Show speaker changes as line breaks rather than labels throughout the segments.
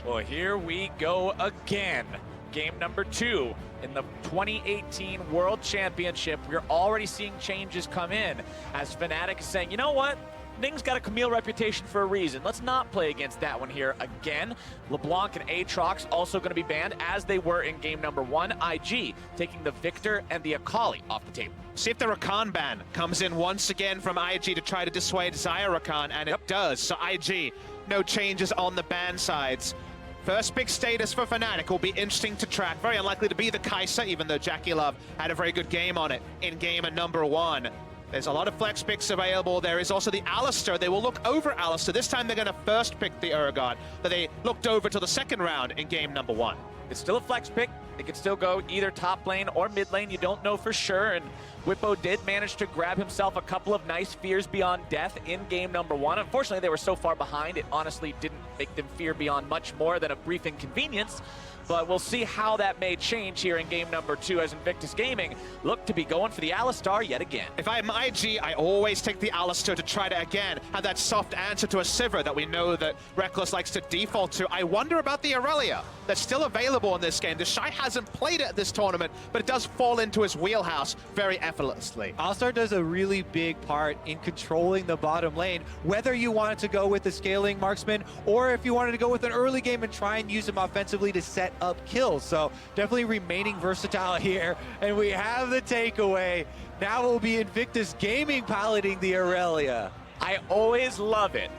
Well, here we go again. Game number 2 in the 2018 World Championship. We're already seeing changes come in as Fnatic is saying, you know what? Ning's got a Camille reputation for a reason. Let's not play against that one here again. LeBlanc and Aatrox also going to be banned as they were in game number 1. IG taking the Victor and the Akali off the table.
See if the Rakan ban comes in once again from IG to try to dissuade Xayah Rakan, and it does. So IG, no changes on the ban sides. First big status for Fnatic will be interesting to track. Very unlikely to be the Kai'Sa, even though Jackie Love had a very good game on it in game number 1. There's a lot of flex picks available. There is also the Alistar. They will look over Alistar. This time they're going to first pick the Urgot that they looked over to the second round in game number 1.
It's still a flex pick. It could still go either top lane or mid lane. You don't know for sure. And Whippo did manage to grab himself a couple of nice fears beyond death in game number 1. Unfortunately, they were so far behind, it honestly didn't make them fear beyond much more than a brief inconvenience. But we'll see how that may change here in game number 2 as Invictus Gaming look to be going for the Alistar yet again.
If I'm IG, I always take the Alistar to try to, again, have that soft answer to a Sivir that we know that Rekkles likes to default to. I wonder about the Aurelia that's still available in this game. The Shy hasn't played it at this tournament, but it does fall into his wheelhouse very effortlessly.
Alistar does a really big part in controlling the bottom lane, whether you wanted to go with the scaling marksman or if you wanted to go with an early game and try and use him offensively to set up kills. So definitely remaining versatile here. And we have the takeaway. Now it will be Invictus Gaming piloting the Aurelia.
I always love it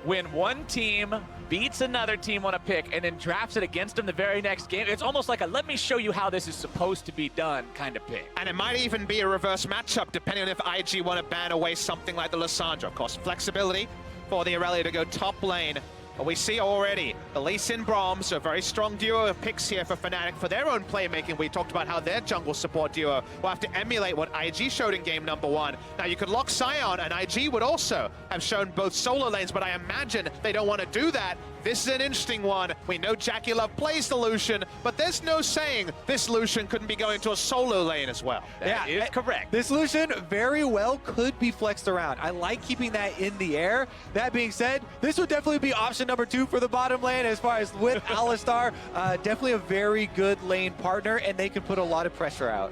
when one team beats another team on a pick and then drafts it against them the very next game. It's almost like a let me show you how this is supposed to be done kind of pick.
And it might even be a reverse matchup depending on if IG want to ban away something like the Lissandra. Of course, flexibility for the Aurelia to go top lane. But we see already the Lee Sin Braums, a very strong duo of picks here for Fnatic for their own playmaking. We talked about how their jungle support duo will have to emulate what IG showed in game number 1. Now you could lock Sion, and IG would also have shown both solo lanes, but I imagine they don't want to do that. This is an interesting one. We know Jackie Love plays the Lucian, but there's no saying this Lucian couldn't be going to a solo lane as well.
That is correct.
This Lucian very well could be flexed around. I like keeping that in the air. That being said, this would definitely be option number 2 for the bottom lane as far as with Alistar. Definitely a very good lane partner, and they can put a lot of pressure out.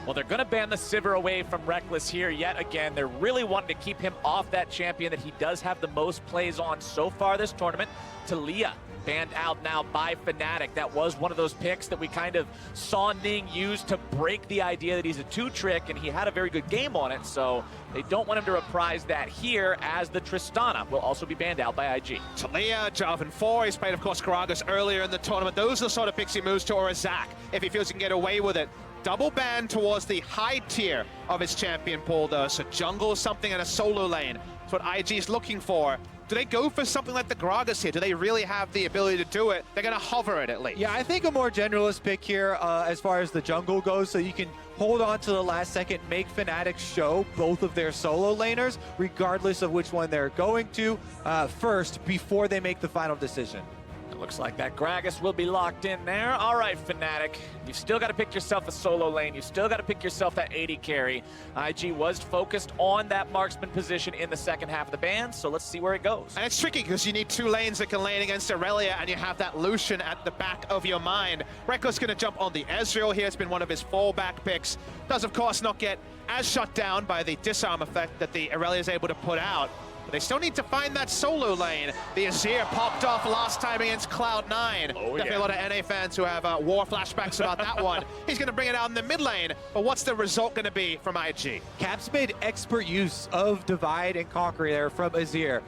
Well, they're going to ban the Sivir away from Rekkles here yet again. They're really wanting to keep him off that champion that he does have the most plays on so far this tournament. Talia banned out now by Fnatic. That was one of those picks that we kind of saw Ning use to break the idea that he's a 2-trick, and he had a very good game on it, so they don't want him to reprise that here, as the Tristana will also be banned out by IG.
Talia, Jarvan 4, he's played, of course, Gragas earlier in the tournament. Those are the sort of picks he moves to, or a Zac, if he feels he can get away with it. Double ban towards the high tier of his champion pool, though, so jungle something in a solo lane. That's what IG is looking for. Do they go for something like the Gragas here? Do they really have the ability to do it? They're going to hover it at least.
Yeah, I think a more generalist pick here as far as the jungle goes, so you can hold on to the last second, make Fnatic show both of their solo laners, regardless of which one they're going to first, before they make the final decision.
Looks like that Gragas will be locked in there. All right, Fnatic, you've still got to pick yourself a solo lane. You've still got to pick yourself that 80 carry. IG was focused on that marksman position in the second half of the ban, so let's see where it goes.
And it's tricky because you need 2 lanes that can lane against Aurelia, and you have that Lucian at the back of your mind. Rekkles going to jump on the Ezreal here. It's been one of his fallback picks. Does, of course, not get as shut down by the disarm effect that the Aurelia is able to put out. They still need to find that solo lane. The Azir popped off last time against Cloud9.
Oh,
Definitely a lot of NA fans who have war flashbacks about that one. He's going to bring it out in the mid lane, but what's the result going to be from IG?
Caps made expert use of Divide and Conquer there from Azir.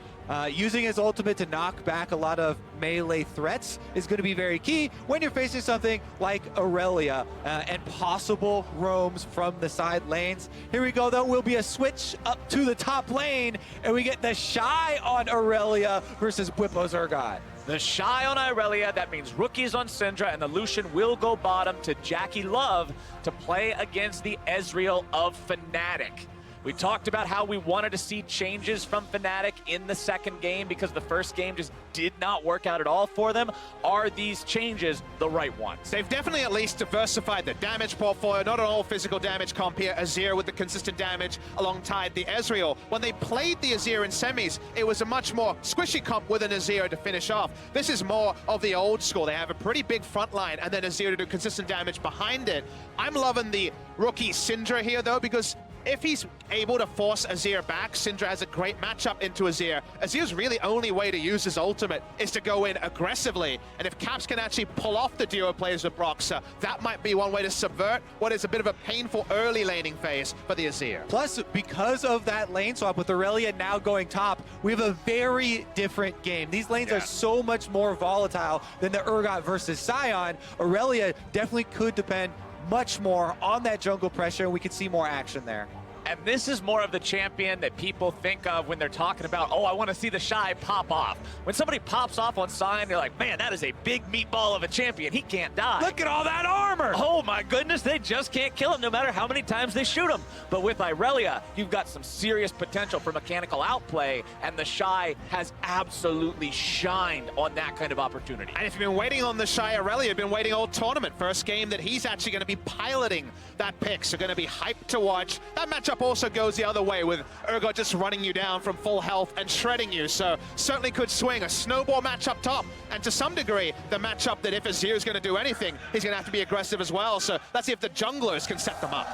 Using his ultimate to knock back a lot of melee threats is going to be very key when you're facing something like Aurelia and possible roams from the side lanes. Here we go, though. Will be a switch up to the top lane, and we get the Shy on Aurelia versus Whippo's Urgot.
The Shy on Aurelia, that means rookies on Syndra, and the Lucian will go bottom to Jackie Love to play against the Ezreal of Fnatic. We talked about how we wanted to see changes from Fnatic in the second game because the first game just did not work out at all for them. Are these changes the right ones?
They've definitely at least diversified the damage portfolio, not an all physical damage comp here. Azir with the consistent damage alongside the Ezreal. When they played the Azir in semis, it was a much more squishy comp with an Azir to finish off. This is more of the old school. They have a pretty big front line and then Azir to do consistent damage behind it. I'm loving the rookie Syndra here though, because if he's able to force Azir back, Syndra has a great matchup into Azir. Azir's really only way to use his ultimate is to go in aggressively. And if Caps can actually pull off the duo plays with Broxah, that might be one way to subvert what is a bit of a painful early laning phase for the Azir.
Plus, because of that lane swap with Aurelia now going top, we have a very different game. These lanes are so much more volatile than the Urgot versus Sion. Aurelia definitely could depend much more on that jungle pressure, and we could see more action there.
And this is more of the champion that people think of when they're talking about, oh, I want to see the Shy pop off. When somebody pops off on Sion, you're like, man, that is a big meatball of a champion. He can't die.
Look at all that armor!
Oh my goodness, they just can't kill him no matter how many times they shoot him. But with Irelia, you've got some serious potential for mechanical outplay, and the Shy has absolutely shined on that kind of opportunity.
And if you've been waiting on the Shy Aurelia, you've been waiting all tournament. First game that he's actually going to be piloting that pick, so going to be hyped to watch. That matchup also goes the other way with Urgot just running you down from full health and shredding you, so certainly could swing a snowball match up top, and to some degree the matchup that if Azir is going to do anything, he's going to have to be aggressive as well, so let's see if the junglers can set them up.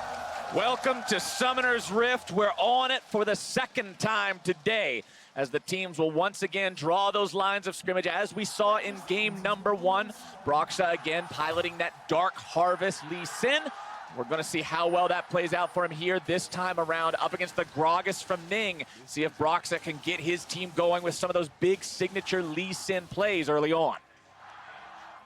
Welcome to Summoner's Rift. We're on it for the second time today as the teams will once again draw those lines of scrimmage as we saw in game number 1. Broxah again piloting that Dark Harvest Lee Sin. We're going to see how well that plays out for him here this time around up against the Gragas from Ning. See if Broxah can get his team going with some of those big signature Lee Sin plays early on.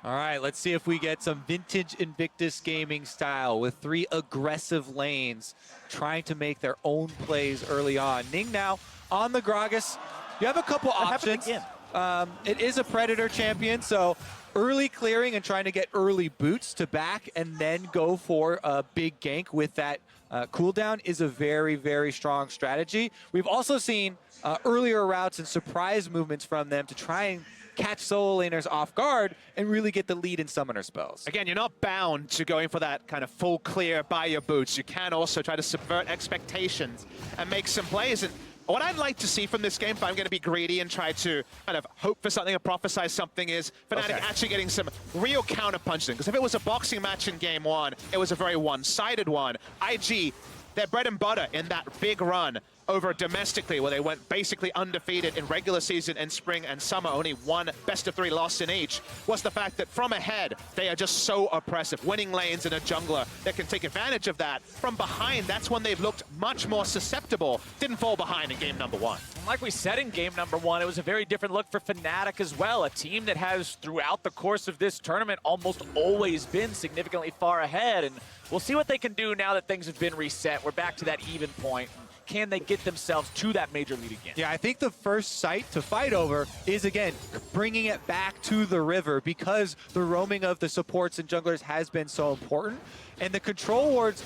All right, let's see if we get some vintage Invictus gaming style with 3 aggressive lanes trying to make their own plays early on. Ning now on the Gragas. You have a couple options. It is a Predator champion, so early clearing and trying to get early boots to back and then go for a big gank with that cooldown is a very, very strong strategy. We've also seen earlier routes and surprise movements from them to try and catch solo laners off guard and really get the lead in summoner spells.
Again, you're not bound to going for that kind of full clear by your boots. You can also try to subvert expectations and make some plays. And what I'd like to see from this game, if I'm going to be greedy and try to kind of hope for something or prophesize something, is Fnatic actually getting some real counter-punching. Because if it was a boxing match in game 1, it was a very one-sided one. IG, their bread and butter in that big run over domestically, where they went basically undefeated in regular season and spring and summer, only one best-of-3 loss in each, was the fact that from ahead, they are just so oppressive. Winning lanes and a jungler that can take advantage of that. From behind, that's when they've looked much more susceptible. Didn't fall behind in game number 1.
Like we said in game number 1, it was a very different look for Fnatic as well. A team that has, throughout the course of this tournament, almost always been significantly far ahead. And we'll see what they can do now that things have been reset. We're back to that even point. Can they get themselves to that major lead again?
Yeah, I think the first site to fight over is, again, bringing it back to the river because the roaming of the supports and junglers has been so important. And the control wards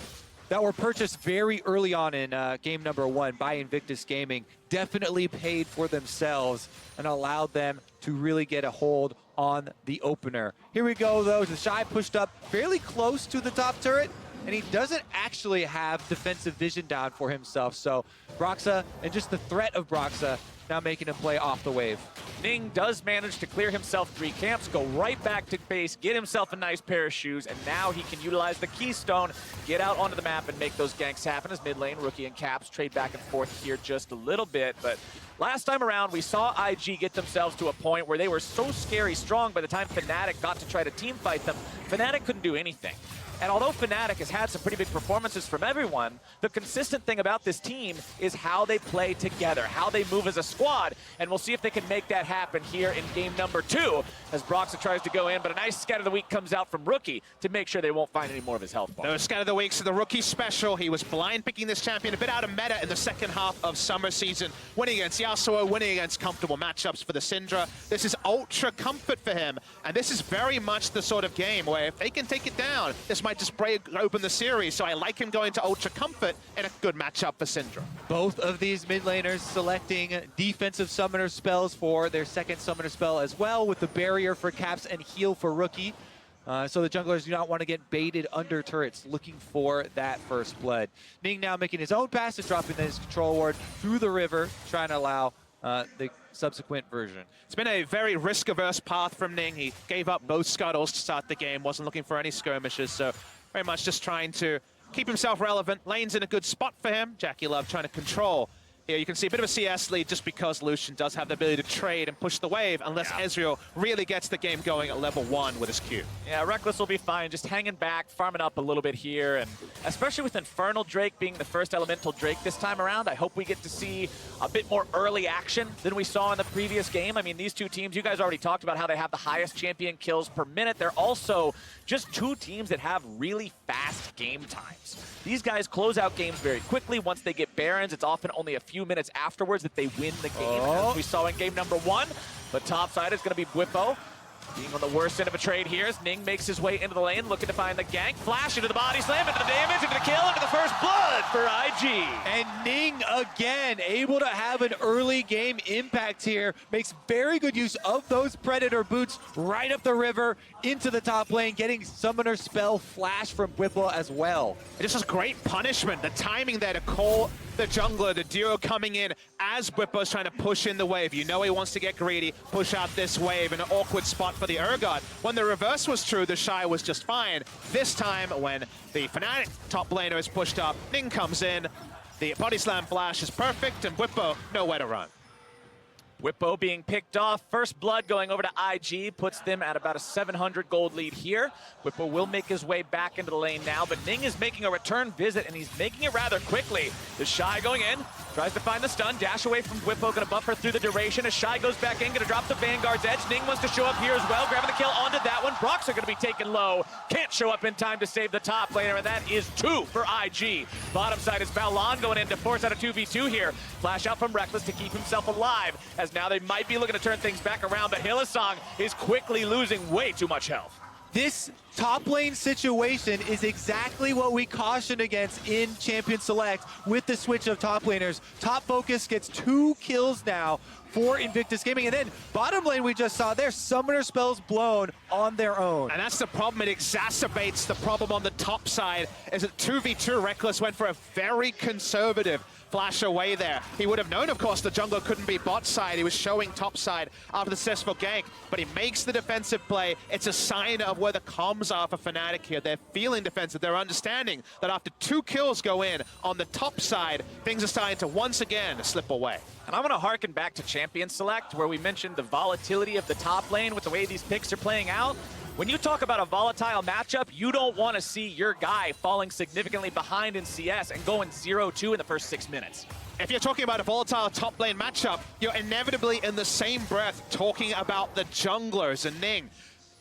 that were purchased very early on in game number 1 by Invictus Gaming definitely paid for themselves and allowed them to really get a hold on the opener. Here we go, though. The Shy pushed up fairly close to the top turret, and he doesn't actually have defensive vision down for himself. So Broxah, and just the threat of Broxah, now making him play off the wave.
Ning does manage to clear himself 3 camps, go right back to base, get himself a nice pair of shoes, and now he can utilize the Keystone, get out onto the map and make those ganks happen as mid lane, Rookie and Caps trade back and forth here just a little bit. But last time around, we saw IG get themselves to a point where they were so scary strong by the time Fnatic got to try to team fight them, Fnatic couldn't do anything. And although Fnatic has had some pretty big performances from everyone, the consistent thing about this team is how they play together, how they move as a squad, and we'll see if they can make that happen here in game number 2 as Broxah tries to go in, but a nice scat of the week comes out from Rookie to make sure they won't find any more of his health bar.
Those scat of the weeks are the Rookie special. He was blind picking this champion, a bit out of meta in the second half of summer season, winning against Yasuo, winning against comfortable matchups for the Syndra. This is ultra comfort for him, and this is very much the sort of game where if they can take it down, this might just break open the series, so I like him going to Ultra Comfort in a good matchup for Syndra.
Both of these mid laners selecting defensive summoner spells for their second summoner spell as well, with the barrier for Caps and heal for Rookie. So the junglers do not want to get baited under turrets, looking for that first blood. Ning now making his own pass and dropping his control ward through the river, trying to allow the subsequent version.
It's been a very risk-averse path from Ning. He gave up both scuttles to start the game, wasn't looking for any skirmishes, so very much just trying to keep himself relevant. Lane's in a good spot for him. Jackie Love trying to control. Here you can see a bit of a CS lead just because Lucian does have the ability to trade and push the wave unless Ezreal really gets the game going at level 1 with his Q.
Yeah, Reckless will be fine, just hanging back, farming up a little bit here, and especially with Infernal Drake being the first elemental Drake this time around, I hope we get to see a bit more early action than we saw in the previous game. I mean, these two teams, you guys already talked about how they have the highest champion kills per minute. They're also just two teams that have really fast game times. These guys close out games very quickly. Once they get Barons, it's often only a few minutes afterwards that they win the game, as we saw in game number 1. But top side is going to be Bwipo, being on the worst end of a trade here as Ning makes his way into the lane, looking to find the gank. Flash into the body slam, into the damage, into the kill, into the first blood for IG.
And Ning again, able to have an early game impact here. Makes very good use of those Predator boots right up the river into the top lane, getting Summoner Spell Flash from Bwipo as well.
It just was great punishment. The timing there to call the jungler, the duo coming in as Bwipo's trying to push in the wave. You know he wants to get greedy, push out this wave, an awkward spot for the Urgot. When the reverse was true, the Shy was just fine. This time, when the Fnatic top laner is pushed up, Ning comes in, the body slam flash is perfect, and Bwipo nowhere to run.
Bwipo being picked off. First blood going over to IG puts them at about a 700 gold lead here. Bwipo will make his way back into the lane now, but Ning is making a return visit, and he's making it rather quickly. The Shy going in, tries to find the stun, dash away from Bwipo, gonna buffer through the duration. As Shy goes back in, gonna drop the Vanguard's edge. Ning wants to show up here as well, grabbing the kill onto that one. Brox are gonna be taken low. Can't show up in time to save the top laner, and that is 2 for IG. Bottom side is Balan going in to force out a 2v2 here. Flash out from Reckless to keep himself alive, as now they might be looking to turn things back around, but Hylissang is quickly losing way too much health.
This top lane situation is exactly what we cautioned against in Champion Select with the switch of top laners. Top Focus gets 2 kills now for Invictus Gaming, and then bottom lane we just saw their summoner spells blown on their own.
And that's the problem. It exacerbates the problem on the top side, as at 2v2 Reckless went for a very conservative flash away there. He would have known, of course, the jungler couldn't be bot side. He was showing top side after the successful gank, but he makes the defensive play. It's a sign of where the comms are for Fnatic here. They're feeling defensive. They're understanding that after 2 kills go in on the top side, things are starting to once again slip away.
And I want to harken back to Champion Select, where we mentioned the volatility of the top lane with the way these picks are playing out. When you talk about a volatile matchup, you don't want to see your guy falling significantly behind in CS and going 0-2 in the first 6 minutes.
If you're talking about a volatile top lane matchup, you're inevitably in the same breath talking about the junglers and Ning.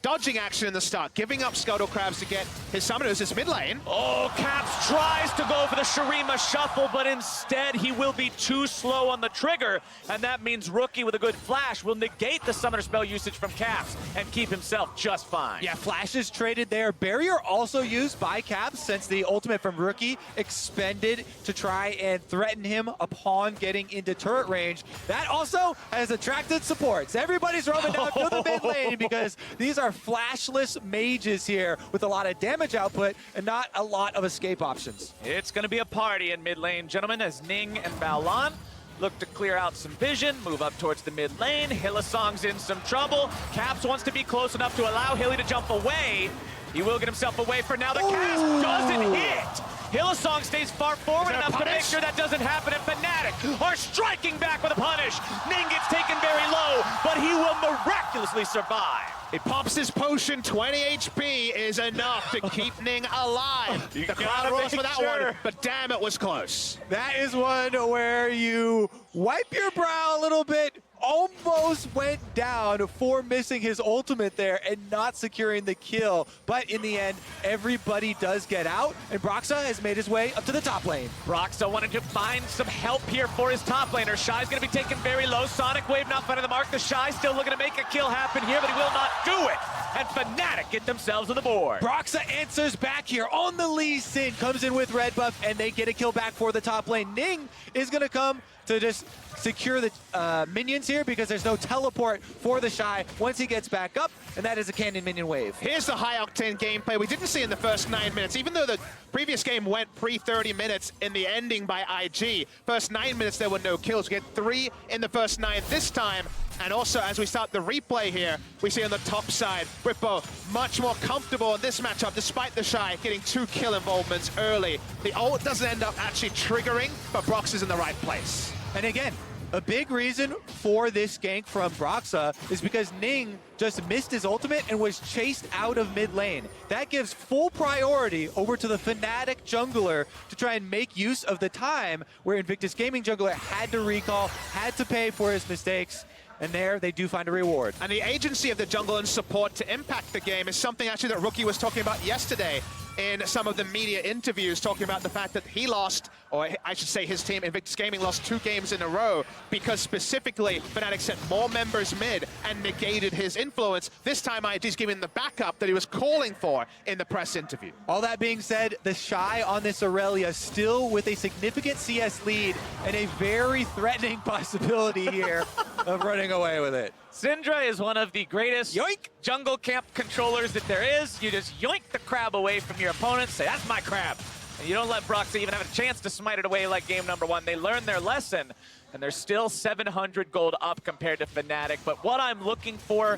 Dodging action in the start, giving up Scuttle Crabs to get his summoners, his mid lane.
Oh, Caps tries to go for the Shurima shuffle, but instead he will be too slow on the trigger, and that means Rookie with a good flash will negate the summoner spell usage from Caps and keep himself just fine.
Yeah, Flash is traded there. Barrier also used by Caps since the ultimate from Rookie expended to try and threaten him upon getting into turret range. That also has attracted supports. Everybody's roaming down to the mid lane because these are flashless mages here with a lot of damage output and not a lot of escape options.
It's going to be a party in mid lane, gentlemen, as Ning and Balan look to clear out some vision, move up towards the mid lane. Hylissang's in some trouble. Caps wants to be close enough to allow Hilly to jump away. He will get himself away for now. The cast doesn't hit. Hylissang stays far forward enough to make sure that doesn't happen, and Fnatic are striking back with a punish. Ning gets taken very low, but he will miraculously survive.
He pops his potion, 20 HP is enough to keep Ning alive. The crowd rolls for that one, but damn, it was close.
That is one where you wipe your brow a little bit, almost went down for missing his ultimate there and not securing the kill. But in the end, everybody does get out, and Broxa has made his way up to the top lane.
Broxa wanted to find some help here for his top laner. Shy's going to be taken very low. Sonic Wave not finding the mark. The Shy still looking to make a kill happen here, but he will not do it. and Fnatic get themselves on the board.
Broxa answers back here on the Lee Sin, comes in with red buff, and they get a kill back for the top lane. Ning is going to come to just secure the minions here because there's no teleport for the Shy once he gets back up, and that is a cannon minion wave.
Here's the high-octane gameplay we didn't see in the first 9 minutes. Even though the previous game went pre-30 minutes in the ending by IG, first 9 minutes there were no kills. We get 3 in the first 9 this time. And also, as we start the replay here, we see on the top side, Bwipo much more comfortable in this matchup, despite the Shy getting 2 kill involvements early. The ult doesn't end up actually triggering, but Brox is in the right place.
And again, a big reason for this gank from Broxa is because Ning just missed his ultimate and was chased out of mid lane. That gives full priority over to the Fnatic jungler to try and make use of the time where Invictus Gaming jungler had to recall, had to pay for his mistakes. And there, they do find a reward.
And the agency of the jungle and support to impact the game is something actually that Rookie was talking about yesterday in some of the media interviews, talking about the fact that he lost, or I should say his team, Invictus Gaming, lost 2 games in a row because specifically Fnatic sent more members mid and negated his influence. This time IG's giving the backup that he was calling for in the press interview.
All that being said, the Shy on this Aurelia still with a significant CS lead and a very threatening possibility here of running away with it.
Syndra is one of the greatest
Yoink!
jungle camp controllers that there is. You just yoink the crab away from your opponent, say, that's my crab. And you don't let Broxa even have a chance to smite it away like game number 1. They learned their lesson, and they're still 700 gold up compared to Fnatic. But what I'm looking at for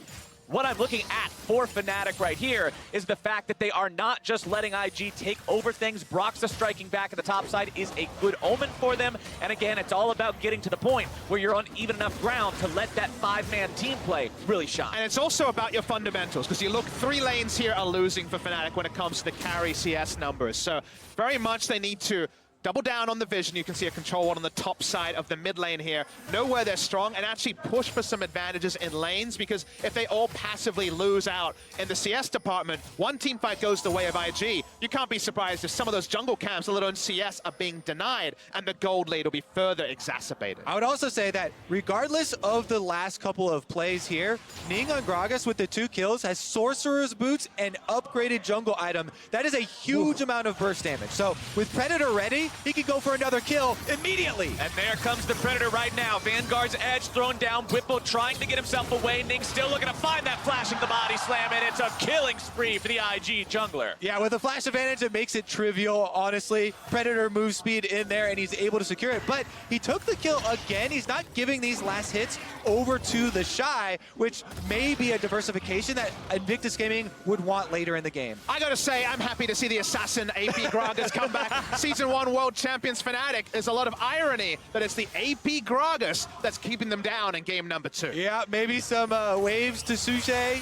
Fnatic right here is the fact that they are not just letting IG take over things. Broxa striking back at the top side is a good omen for them. And again, it's all about getting to the point where you're on even enough ground to let that 5-man team play really shine.
And it's also about your fundamentals, because you look, 3 lanes here are losing for Fnatic when it comes to the carry CS numbers. So very much they need to double down on the vision. You can see a control one on the top side of the mid lane here. Know where they're strong and actually push for some advantages in lanes, because if they all passively lose out in the CS department, one team fight goes the way of IG. You can't be surprised if some of those jungle camps, let alone CS, are being denied, and the gold lead will be further exacerbated.
I would also say that regardless of the last couple of plays here, Ning on Gragas with the 2 kills has Sorcerer's Boots and upgraded jungle item. That is a huge amount of burst damage. So with Predator ready, he can go for another kill immediately.
And there comes the Predator right now. Vanguard's edge thrown down. Bwipo trying to get himself away. Ning still looking to find that flashing the body slam, and it's a killing spree for the IG jungler.
Yeah, with a flash advantage, it makes it trivial, honestly. Predator move speed in there, and he's able to secure it. But he took the kill again. He's not giving these last hits over to the Shy, which may be a diversification that Invictus Gaming would want later in the game.
I gotta say, I'm happy to see the assassin AP Gragas come back. Season 1 world champions Fnatic. There's a lot of irony that it's the AP Gragas that's keeping them down in game number 2.
Yeah, maybe some waves to Suche.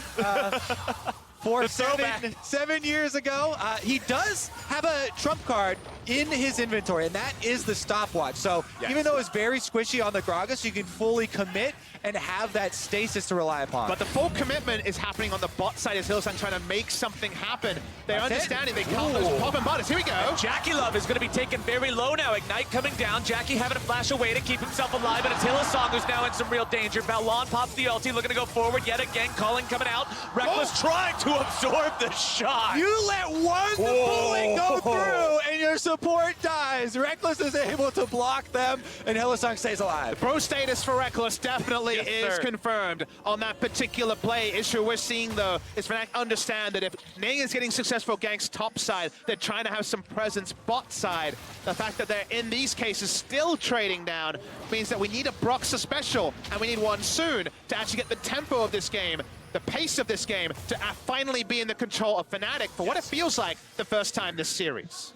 For 7 years ago. He does have a trump card in his inventory, and that is the stopwatch. So
yes,
even though it's very squishy on the Gragas, you can fully commit and have that stasis to rely upon.
But the full commitment is happening on the bot side as Hillsong trying to make something happen. They're understanding they can't lose popping buttons. Here we go.
Jackie Love is going to be taken very low now. Ignite coming down. Jackie having to flash away to keep himself alive, and it's Hillsong who's now in some real danger. Balon pops the ulti, looking to go forward yet again. Calling coming out. Reckless trying to absorb the shot.
You let one bullet go through, and your support dies. Reckless is able to block them, and Hillsong stays alive.
Pro status for Reckless definitely is confirmed on that particular play. Issue we're seeing, though, is Fnatic understand that if Ning is getting successful ganks top side, they're trying to have some presence bot side. The fact that they're, in these cases, still trading down means that we need a Broxa special, and we need one soon to actually get the tempo of this game, the pace of this game, to finally be in the control of Fnatic for what it feels like the first time this series.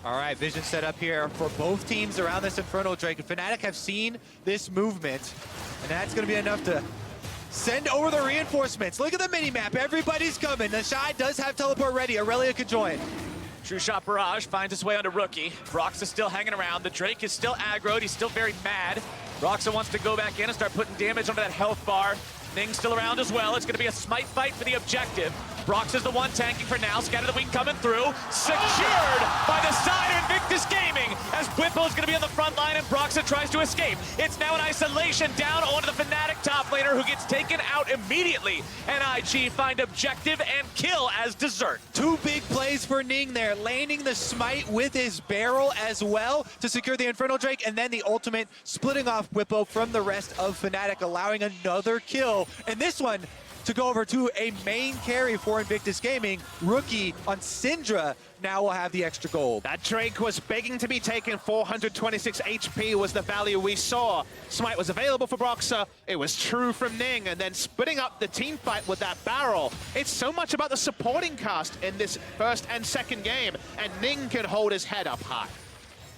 All right, vision set up here for both teams around this Infernal Drake. And Fnatic have seen this movement, and that's going to be enough to send over the reinforcements. Look at the mini-map. Everybody's coming. The Shy does have teleport ready. Aurelia could join.
True Shot Barrage finds its way onto Rookie. Broxa still hanging around. The Drake is still aggroed. He's still very mad. Broxa wants to go back in and start putting damage onto that health bar. Ning's still around as well. It's going to be a smite fight for the objective. Brox is the one tanking for now. Scatter the Wing coming through. Secured by the side of Invictus Gaming as Whippo's going to be on the front line and Broxa tries to escape. It's now in isolation down onto the Fnatic top laner who gets taken out immediately. And IG find objective and kill as dessert.
Two big plays for Ning there, landing the smite with his barrel as well to secure the Infernal Drake, and then the ultimate splitting off Whippo from the rest of Fnatic, allowing another kill. And this one to go over to a main carry for Invictus Gaming. Rookie on Syndra now will have the extra gold.
That Drake was begging to be taken. 426 HP was the value we saw. Smite was available for Broxa. It was true from Ning, and then splitting up the team fight with that barrel. It's so much about the supporting cast in this first and second game, and Ning can hold his head up high.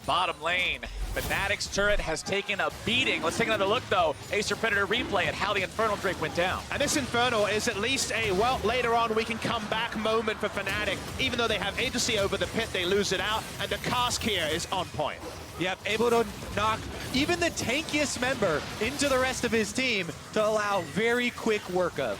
Bottom lane, Fnatic's turret has taken a beating. Let's take another look, though. Acer Predator replay at how the Infernal Drake went down.
And this Infernal is at least a, well, later on we can come back moment for Fnatic. Even though they have agency over the pit, they lose it out, and the cask here is on point.
Yep, able to knock even the tankiest member into the rest of his team to allow very quick work of.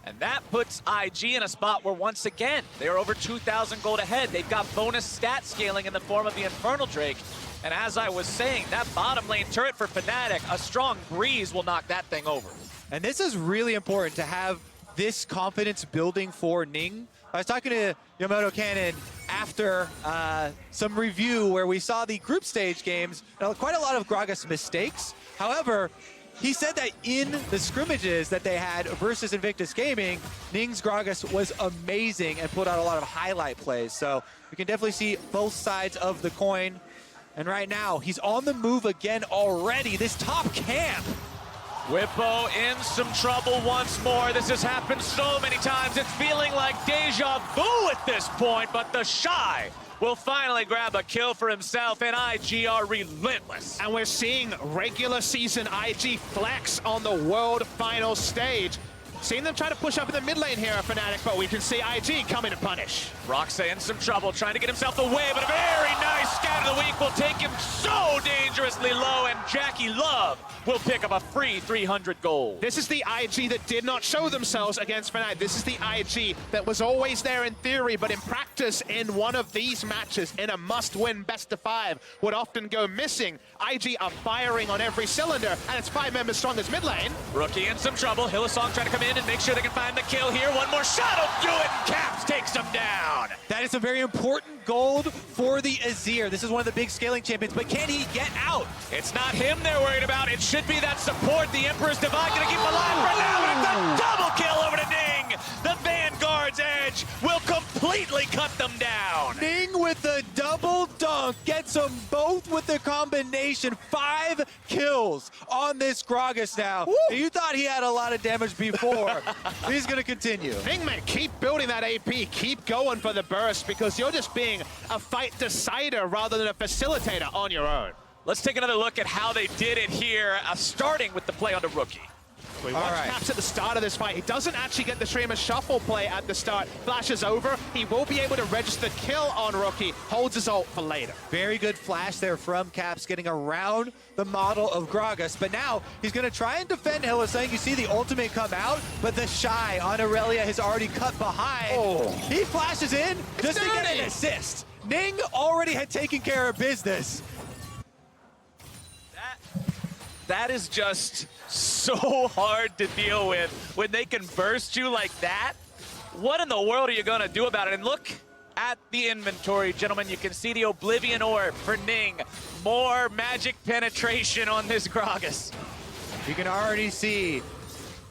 And that puts IG in a spot where, once again, they are over 2,000 gold ahead. They've got bonus stat scaling in the form of the Infernal Drake. And as I was saying, that bottom lane turret for Fnatic, a strong breeze will knock that thing over.
And this is really important to have this confidence building for Ning. I was talking to Yamato Cannon after some review where we saw the group stage games, quite a lot of Gragas mistakes. However, he said that in the scrimmages that they had versus Invictus Gaming, Ning's Gragas was amazing and put out a lot of highlight plays. So we can definitely see both sides of the coin. And right now, he's on the move again already. This top camp.
Whippo in some trouble once more. This has happened so many times. It's feeling like deja vu at this point, but the Shy will finally grab a kill for himself, and IG are relentless.
And we're seeing regular season IG flex on the world final stage. Seeing them try to push up in the mid lane here at Fnatic, but we can see IG coming to punish.
Broxa in some trouble, trying to get himself away, but a very nice scatter of the week will take him so dangerously low, and Jackie Love will pick up a free 300 gold.
This is the IG that did not show themselves against Fnatic. This is the IG that was always there in theory, but in practice, in one of these matches, in a must-win best-of-5, would often go missing. IG are firing on every cylinder, and it's 5 members strong as mid lane.
Rookie in some trouble. Hillsong trying to come in and make sure they can find the kill here. One more shot will do it, and Caps takes him down.
That is a very important gold for the Azir. This is one of the big scaling champions, but can he get out?
It's not him they're worried about. It should be that support. The Emperor's Divide gonna keep him alive for now, and it's a double kill over to Ning. The Vanguard's edge will completely cut them down.
Ning with the double dunk gets them both with the combination. 5 kills on this Gragas now. You thought he had a lot of damage before. He's gonna continue.
Ning, man, keep building that AP. Keep going for the burst, because you're just being a fight decider rather than a facilitator on your own.
Let's take another look at how they did it here, starting with the play on the Rookie.
We watched Caps at the start of this fight. He doesn't actually get the streamer shuffle play at the start. Flashes over. He will be able to register kill on Rookie. Holds his ult for later.
Very good flash there from Caps, getting around the model of Gragas. But now he's going to try and defend Hillsong. You see the ultimate come out, but the Shy on Aurelia has already cut behind. He flashes in just to get an assist. Ning already had taken care of business.
That is just so hard to deal with when they can burst you like that. What in the world are you going to do about it? And look at the inventory, gentlemen. You can see the Oblivion Orb for Ning. More magic penetration on this Gragas.
You can already see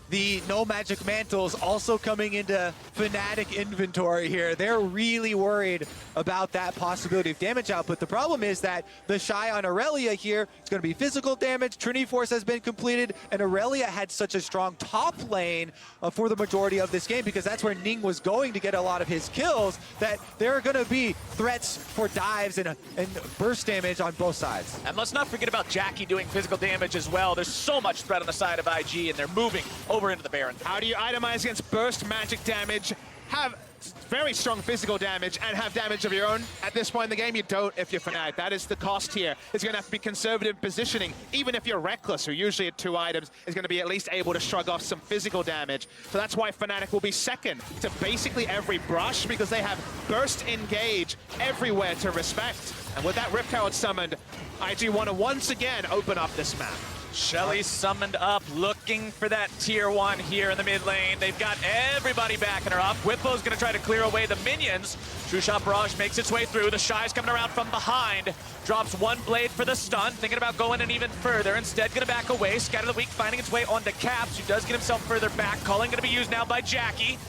the no magic mantles also coming into Fnatic inventory here. They're really worried about that possibility of damage output. The problem is that the Shy on Aurelia here is going to be physical damage. Trinity Force has been completed, and Aurelia had such a strong top lane for the majority of this game, because that's where Ning was going to get a lot of his kills, that there are going to be threats for dives and burst damage on both sides.
And let's not forget about Jackie doing physical damage as well. There's so much threat on the side of IG, and they're moving over into the Baron.
How do you itemize against burst magic damage? have very strong physical damage and have damage of your own. At this point in the game, you don't if you're Fnatic. That is the cost here. It's going to have to be conservative positioning. Even if you're Reckless, who usually at 2 items, is going to be at least able to shrug off some physical damage. So that's why Fnatic will be second to basically every brush, because they have burst engage everywhere to respect. And with that Rift Herald summoned, IG want to once again open up this map.
Shelly summoned up, looking for that tier 1 here in the mid lane. They've got everybody backing her up. Whippo's gonna try to clear away the minions. True Shot Barrage makes its way through. The Shy's coming around from behind. Drops 1 blade for the stun, thinking about going in even further. Instead, gonna back away. Scatter the Weak finding its way onto Caps, who does get himself further back. Culling gonna be used now by Jackie.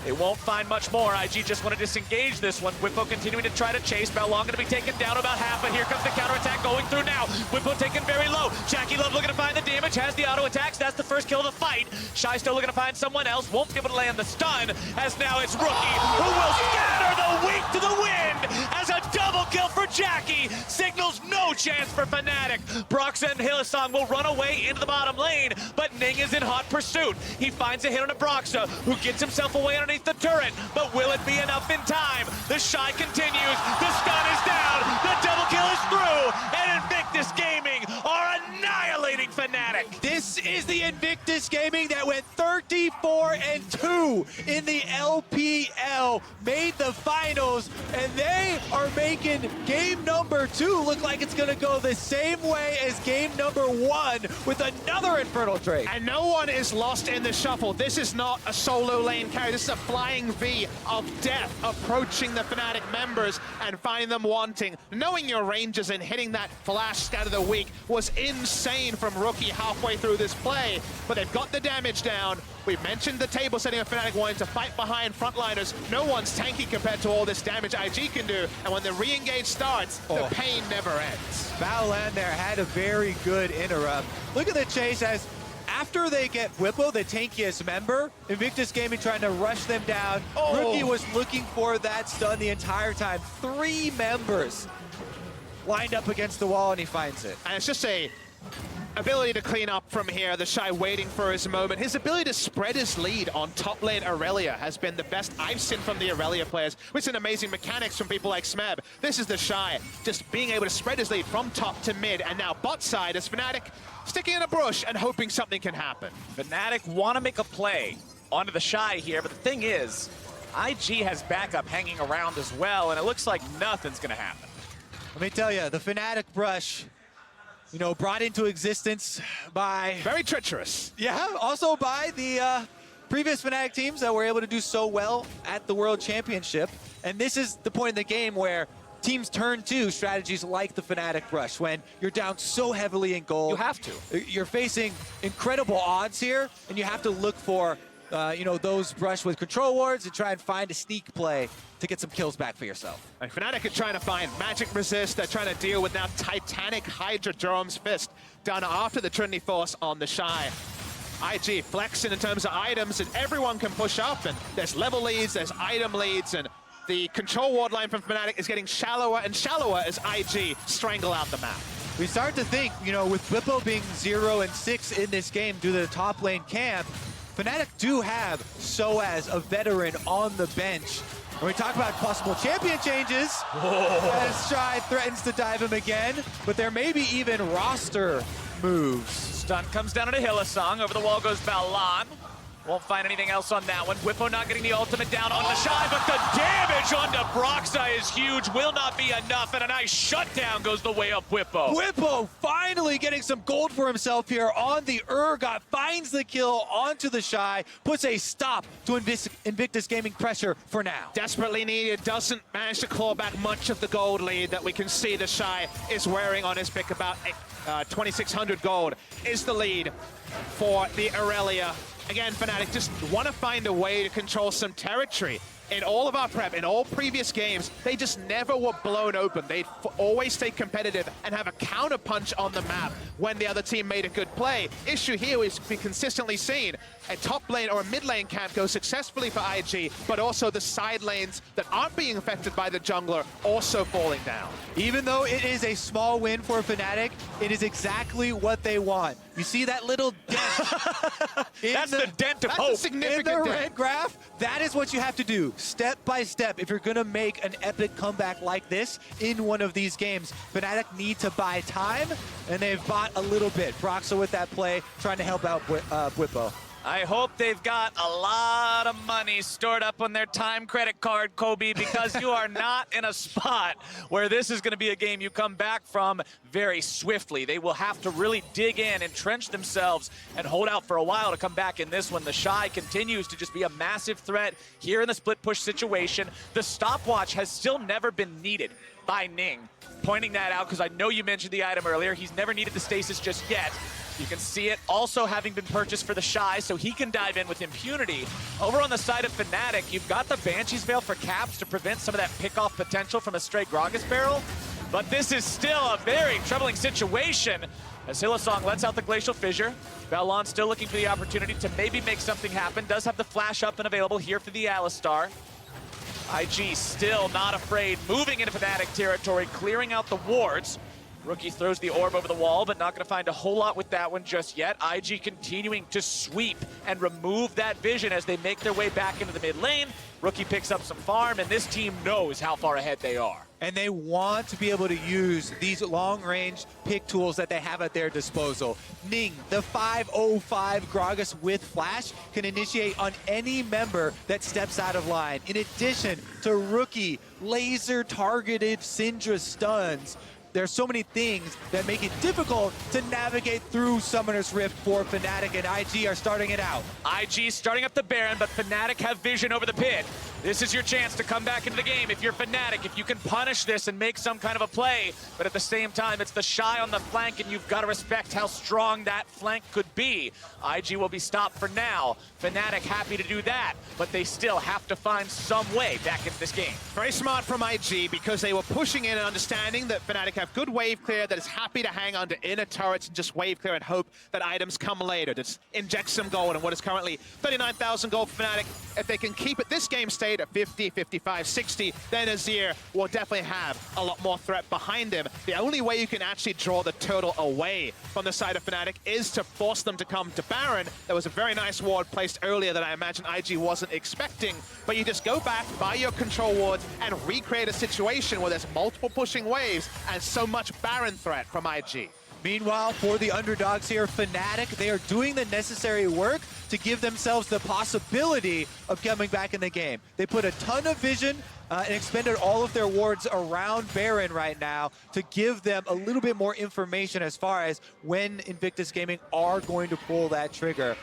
They won't find much more. IG just want to disengage this one. Whippo continuing to try to chase. Balong going to be taken down about half, but here comes the counterattack going through now. Whippo taken very low. Jackie Love looking to find the damage, has the auto attacks. That's the first kill of the fight. Shy still looking to find someone else. Won't be able to land the stun, as now it's Rookie, who will scatter the Weak to the wind as a double kill for Jackie. Signals no chance for Fnatic. Broxa and Hillsong will run away into the bottom lane, but Ning is in hot pursuit. He finds a hit on a Broxa, who gets himself away underneath the turret, but will it be enough in time? The Shy continues, the stun is down, the double kill is through, and Invictus Gaming are annihilating Fnatic.
This is the Invictus Gaming that went 34-2 in the LPL, made the finals, and they are making game number 2 look like it's gonna go the same way as game number 1 with another Infernal Drake.
And no one is lost in the shuffle. This is not a solo lane carry. This is a flying V of death approaching the Fnatic members and finding them wanting. Knowing your ranges and hitting that flash Scatter the Weak was insane from Rookie halfway through this play, but they've got the damage down. We've mentioned the table setting of Fnatic wanting to fight behind frontliners. No one's tanky compared to all this damage IG can do, and when the re-engage starts, the pain never ends.
Baolan there had a very good interrupt. Look at the chase as after they get Whippo, the tankiest member, Invictus Gaming trying to rush them down. Rookie was looking for that stun the entire time. 3 members lined up against the wall, and he finds it.
And it's just a ability to clean up from here. The Shy waiting for his moment. His ability to spread his lead on top lane Aurelia has been the best I've seen from the Aurelia players, which is an amazing mechanics from people like Smeb. This is the Shy just being able to spread his lead from top to mid, and now bot side is Fnatic sticking in a bush and hoping something can happen.
Fnatic want to make a play onto the Shy here, but the thing is, IG has backup hanging around as well, and it looks like nothing's going to happen.
Let me tell you, the Fnatic brush, you know, brought into existence by...
Very treacherous.
Yeah, also by the previous Fnatic teams that were able to do so well at the World Championship. And this is the point in the game where teams turn to strategies like the Fnatic brush. When you're down so heavily in gold,
You have to.
You're facing incredible odds here, and you have to look for you know, those brush with control wards and try and find a sneak play to get some kills back for yourself.
And Fnatic are trying to find magic resist. They're trying to deal with now Titanic Hydra Jerome's Fist done after the Trinity Force on the Shy. IG flexing in terms of items, and everyone can push up, and there's level leads, there's item leads, and the control ward line from Fnatic is getting shallower and shallower as IG strangle out the map.
We start to think, you know, with Whippo being 0-6 in this game due to the top lane camp, Fnatic do have Soaz, a veteran, on the bench. When we talk about possible champion changes, as Shy threatens to dive him again, but there may be even roster moves.
Stun comes down into Hillsong. Over the wall goes Balan. Won't find anything else on that one. Whippo not getting the ultimate down on the Shy, but the damage onto Broxa is huge. Will not be enough, and a nice shutdown goes the way of Whippo.
Whippo finally getting some gold for himself here on the Urgot, finds the kill onto the Shy, puts a stop to Invictus Gaming pressure for now.
Desperately needed, doesn't manage to claw back much of the gold lead that we can see the Shy is wearing on his pick. About 2,600 gold is the lead for the Aurelia. Again, Fnatic just want to find a way to control some territory. in all of our prep, in all previous games, they just never were blown open. They'd always stay competitive and have a counter punch on the map when the other team made a good play. Issue here is we consistently seen a top lane or a mid lane camp go successfully for IG, but also the side lanes that aren't being affected by the jungler also falling down.
Even though it is a small win for Fnatic, it is exactly what they want. You see that little dent?
That's the dent of hope.
In the red graph, that is what you have to do, step by step, if you're gonna make an epic comeback like this in one of these games. Fnatic need to buy time, and they've bought a little bit. Broxah with that play, trying to help out Bwipo.
I hope they've got a lot of money stored up on their time credit card, Kobe, because you are not in a spot where this is going to be a game you come back from very swiftly. They will have to really dig in, entrench themselves, and hold out for a while to come back in this one. The Shy continues to just be a massive threat here in the split push situation. The stopwatch has still never been needed by Ning. Pointing that out because I know you mentioned the item earlier. He's never needed the stasis just yet. You can see it also having been purchased for the Shy, so he can dive in with impunity. Over on the side of Fnatic, you've got the Banshee's Veil for caps to prevent some of that pick-off potential from a stray Gragas barrel. But this is still a very troubling situation as Hylissang lets out the Glacial Fissure. Balon still looking for the opportunity to maybe make something happen. Does have the flash up and available here for the Alistar. IG still not afraid, moving into Fnatic territory, clearing out the wards. Rookie throws the orb over the wall, but not going to find a whole lot with that one just yet. IG continuing to sweep and remove that vision as they make their way back into the mid lane. Rookie picks up some farm, and this team knows how far ahead they are.
And they want to be able to use these long-range pick tools that they have at their disposal. Ning, the 505 Gragas with Flash, can initiate on any member that steps out of line. In addition to Rookie, laser-targeted Syndra stuns. There's so many things that make it difficult to navigate through Summoner's Rift for Fnatic, and IG are starting it out.
IG starting up the Baron, but Fnatic have vision over the pit. This is your chance to come back into the game if you're Fnatic, if you can punish this and make some kind of a play. But at the same time, it's the Shy on the flank, and you've got to respect how strong that flank could be. IG will be stopped for now. Fnatic happy to do that, but they still have to find some way back into this game.
Very smart from IG because they were pushing in and understanding that Fnatic have good wave clear, that is happy to hang under inner turrets and just wave clear and hope that items come later. Just inject some gold in what is currently 39,000 gold for Fnatic. If they can keep it this game state at 50, 55, 60, then Azir will definitely have a lot more threat behind him. The only way you can actually draw the turtle away from the side of Fnatic is to force them to come to Baron. There was a very nice ward placed earlier that I imagine IG wasn't expecting, but you just go back, buy your control wards, and recreate a situation where there's multiple pushing waves and so much Baron threat from IG.
Meanwhile, for the underdogs here, Fnatic, they are doing the necessary work to give themselves the possibility of coming back in the game. They put a ton of vision and expended all of their wards around Baron right now to give them a little bit more information as far as when Invictus Gaming are going to pull that trigger.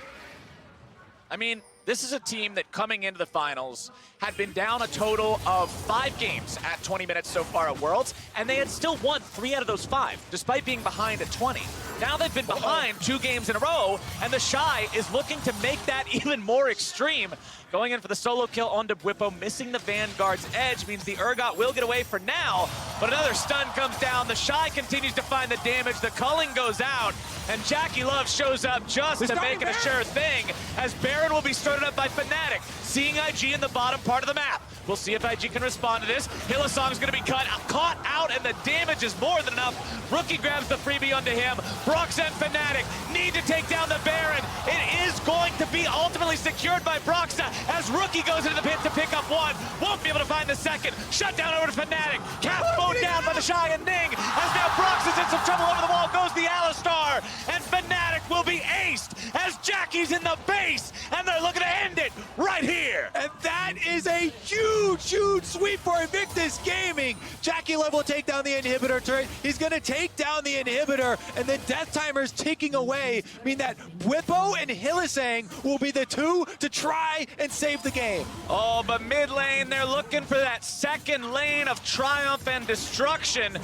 I mean, this is a team that coming into the finals had been down a total of 5 games at 20 minutes so far at Worlds, and they had still won 3 out of those 5, despite being behind at 20. Now they've been behind 2 games in a row, and the Shy is looking to make that even more extreme. Going in for the solo kill onto Bwipo, missing the Vanguard's edge means the Urgot will get away for now, but another stun comes down. The Shy continues to find the damage. The culling goes out, and Jackie Love shows up just to make it a sure thing, as Baron will be started up by Fnatic, seeing IG in the bottom part of the map. We'll see if IG can respond to this. Hylissang's going to be caught out, and the damage is more than enough. Rookie grabs the freebie onto him. Broxah and Fnatic need to take down the Baron. It is going to be ultimately secured by Broxah as Rookie goes into the pit to pick up one. Won't be able to find the second. Shut down over to Fnatic. Cap mowed down by the Shy and Ning. As now Broxah's in some trouble over the wall goes the Alistar. And Fnatic will be aced as Jackie's in the base. And they're looking to end it right here.
And that is a huge sweep for Invictus Gaming. Jackie Love will take down the inhibitor turret. He's going to take down the inhibitor, and the death timer's ticking away, meaning that Bwipo and Hylissang will be the 2 to try and save the game.
Oh, but mid lane, they're looking for that second lane of triumph and destruction.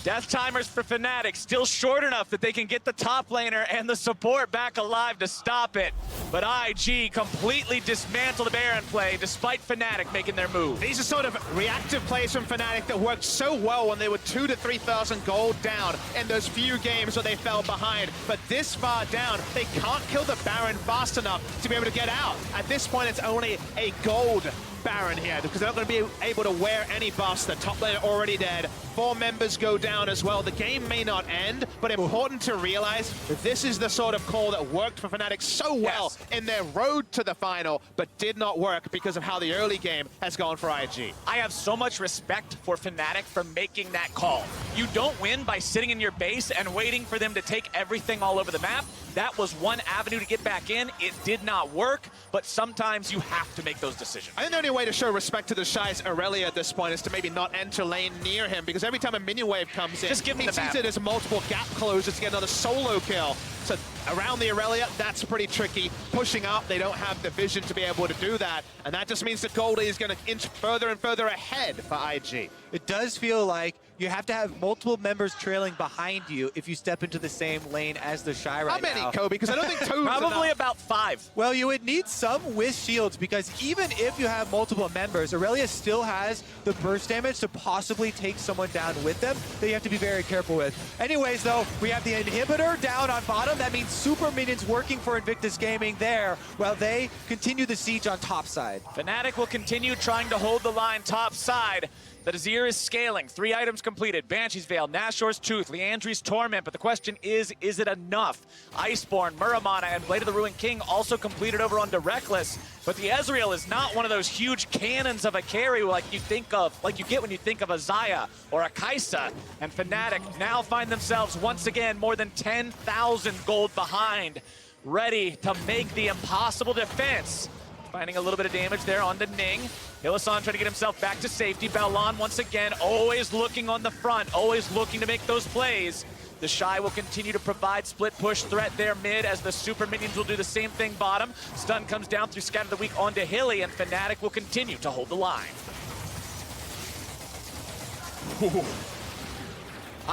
Death timers for Fnatic still short enough that they can get the top laner and the support back alive to stop it. But IG completely dismantled the Baron play despite Fnatic making their move.
These are sort of reactive plays from Fnatic that worked so well when they were 2,000 to 3,000 gold down in those few games where they fell behind. But this far down, they can't kill the Baron fast enough to be able to get out. At this point, it's only a gold Baron here because they're not going to be able to wear any buffs. The top laner already dead. 4 members go down as well. The game may not end, but important to realize that this is the sort of call that worked for Fnatic so well in their road to the final, but did not work because of how the early game has gone for IG.
I have so much respect for Fnatic for making that call. You don't win by sitting in your base and waiting for them to take everything all over the map. That was one avenue to get back in. It did not work, but sometimes you have to make those decisions.
I think the only way to show respect to the Shy's Aurelia at this point is to maybe not enter lane near him, because every time a minion wave comes in,
just give him
he sees it as multiple gap closures to get another solo kill. So around the Aurelia, that's pretty tricky. Pushing up, they don't have the vision to be able to do that, and that just means that Goldie is going to inch further and further ahead for IG.
It does feel like you have to have multiple members trailing behind you if you step into the same lane as the Shy right now.
How many, Kobe? Because I don't think 2's
Probably
enough.
about 5.
Well, you would need some with shields because even if you have multiple members, Aurelia still has the burst damage to possibly take someone down with them that you have to be very careful with. Anyways, though, we have the inhibitor down on bottom. That means super minions working for Invictus Gaming there while they continue the siege on top side.
Fnatic will continue trying to hold the line top side. The Azir is scaling. 3 items completed. Banshee's Veil, Nashor's Tooth, Leandri's Torment. But the question is it enough? Iceborne, Muramana, and Blade of the Ruined King also completed over onto Reckless. But the Ezreal is not one of those huge cannons of a carry like you get when you think of a Xayah or a Kai'Sa. And Fnatic now find themselves once again more than 10,000 gold behind, ready to make the impossible defense. Finding a little bit of damage there onto Ning. Hylissang trying to get himself back to safety. Balan once again always looking on the front, always looking to make those plays. The Shy will continue to provide split push threat there mid as the super minions will do the same thing bottom. Stun comes down through Scatter the Weak onto Hilly, and Fnatic will continue to hold the line.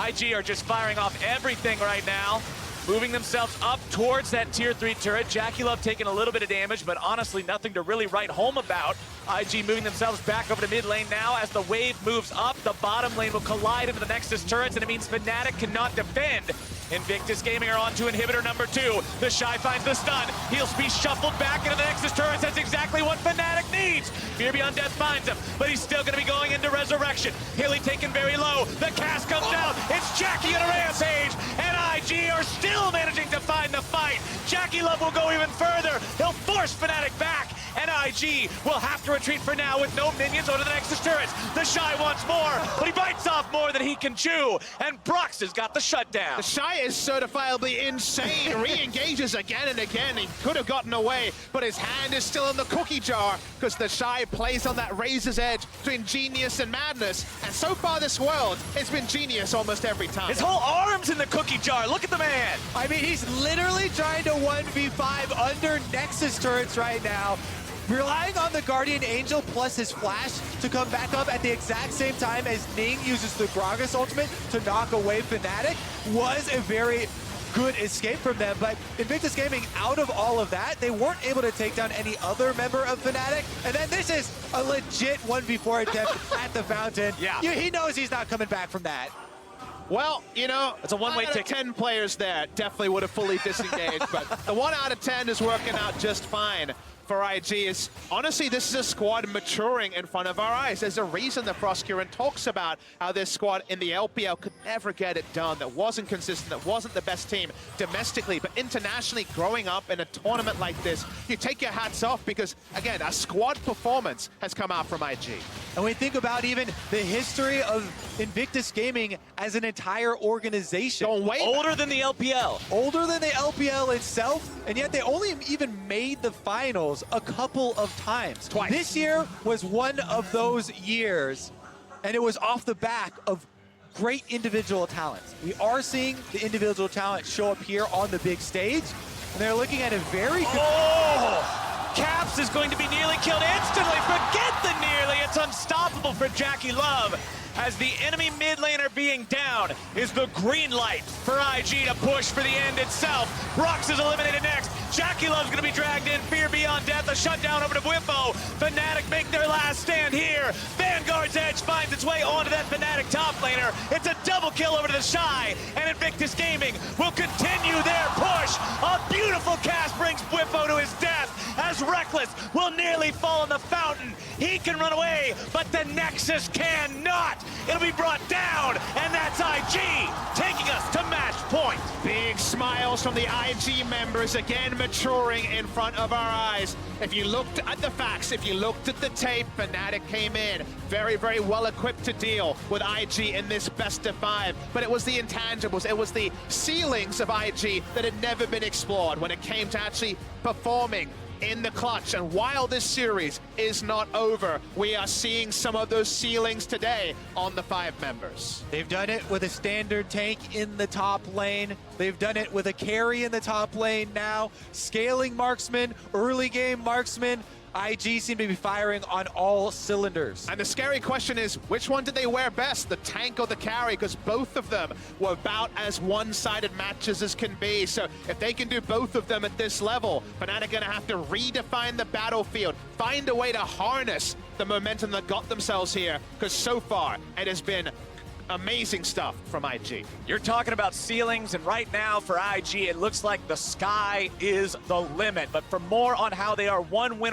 IG are just firing off everything right now. Moving themselves up towards that tier 3 turret. JackeyLove taking a little bit of damage, but honestly nothing to really write home about. IG moving themselves back over to mid lane now. As the wave moves up, the bottom lane will collide into the Nexus turrets, and it means Fnatic cannot defend. Invictus Gaming are on to inhibitor number 2. The Shy finds the stun. He'll be shuffled back into the Nexus turrets. That's exactly what Fnatic needs. Fear Beyond Death finds him, but he's still going to be going into Resurrection. Hilly taken very low. The cast comes down. It's Jackie on a rampage, and IG are still managing to find the fight. JackeyLove will go even further. He'll force Fnatic back, and IG will have to retreat for now with no minions onto the Nexus turrets. The Shy wants more, but he bites off more than he can chew, and Brox has got the shutdown.
The Shy is certifiably insane. Re-engages again and again. He could have gotten away, but his hand is still in the cookie jar because the Shy plays on that razor's edge between genius and madness. And so far this world, it's been genius almost every time.
His whole arm's in the cookie jar. Look at the man.
I mean, he's literally trying to 1v5 under Nexus turrets right now, relying on the Guardian Angel plus his flash to come back up at the exact same time as Ning uses the Gragas ultimate to knock away Fnatic was a very good escape from them. But Invictus Gaming, out of all of that, they weren't able to take down any other member of Fnatic. And then this is a legit 1v4 attempt at the Fountain.
Yeah.
He knows he's not coming back from that.
Well, you know,
it's a one-way ticket.
10 players there definitely would have fully disengaged, but the 1 out of 10 is working out just fine for IG. Is honestly, this is a squad maturing in front of our eyes. There's a reason that Frostcurin talks about how this squad in the LPL could never get it done, that wasn't consistent, that wasn't the best team domestically, but internationally growing up in a tournament like this, you take your hats off because, again, a squad performance has come out from IG.
And we think about even the history of Invictus Gaming as an entire organization.
Don't wait.
Older than the LPL.
Older than the LPL itself, and yet they only even made the finals a couple of times.
Twice.
This year was one of those years, and it was off the back of great individual talents. We are seeing the individual talent show up here on the big stage, and they're looking at a very good...
Oh! Caps is going to be nearly killed instantly. Forget the nearly. It's unstoppable for JackeyLove. as the enemy mid laner being down is the green light for IG to push for the end itself. Brox is eliminated next. Jackie Love's gonna be dragged in. Fear Beyond Death, a shutdown over to Bwipo. Fnatic make their last stand here. Vanguard's Edge finds its way onto that Fnatic top laner. It's a double kill over to the Shy, and Invictus Gaming will continue their push. A beautiful cast brings Bwipo to his death as Reckless will nearly fall in the fountain. He can run away, but the Nexus cannot. It'll be brought down, and that's IG taking us to match point.
Big smiles from the IG members, again maturing in front of our eyes. If you looked at the facts, if you looked at the tape, Fnatic came in very, very well equipped to deal with IG in this best of 5. But it was the intangibles, it was the ceilings of IG that had never been explored when it came to actually performing in the clutch. And while this series is not over, we are seeing some of those ceilings today on the 5 members.
They've done it with a standard tank in the top lane. They've done it with a carry in the top lane now. Scaling marksman, early game marksman. IG seem to be firing on all cylinders.
And the scary question is, which one did they wear best, the tank or the carry? Because both of them were about as one-sided matches as can be. So if they can do both of them at this level, Fnatic gonna have to redefine the battlefield, find a way to harness the momentum that got themselves here, because so far it has been amazing stuff from IG.
You're talking about ceilings, and right now for IG, it looks like the sky is the limit. But for more on how they are one win